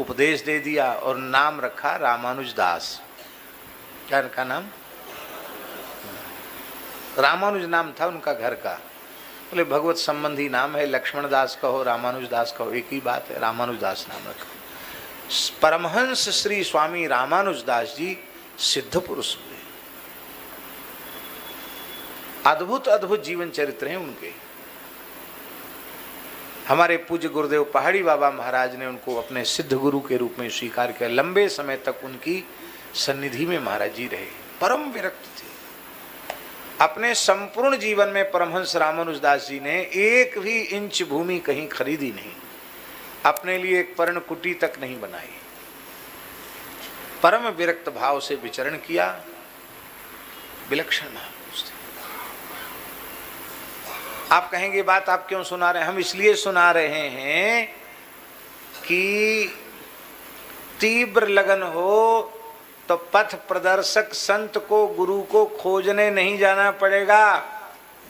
उपदेश दे दिया और नाम रखा रामानुज दास। क्या रखा नाम? रामानुज नाम था उनका घर का। बोले भगवत संबंधी नाम है, लक्ष्मण दास कहो रामानुज दास कहो एक ही बात है, रामानुज दास नाम रखा। परमहंस श्री स्वामी रामानुज दास जी सिद्ध पुरुष हुए। अद्भुत अद्भुत जीवन चरित्र हैं उनके। हमारे पूज्य गुरुदेव पहाड़ी बाबा महाराज ने उनको अपने सिद्ध गुरु के रूप में स्वीकार किया। लंबे समय तक उनकी सन्निधि में महाराज जी रहे। परम विरक्त थे। अपने संपूर्ण जीवन में परमहंस रामानुज दास जी ने एक भी इंच भूमि कहीं खरीदी नहीं, अपने लिए एक पर्णकुटी तक नहीं बनाई। परम विरक्त भाव से विचरण किया। विलक्षण महापुरुष थे। आप कहेंगे बात आप क्यों सुना रहे हैं? हम इसलिए सुना रहे हैं कि तीव्र लगन हो तो पथ प्रदर्शक संत को, गुरु को खोजने नहीं जाना पड़ेगा,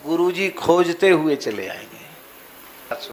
गुरुजी खोजते हुए चले आएंगे।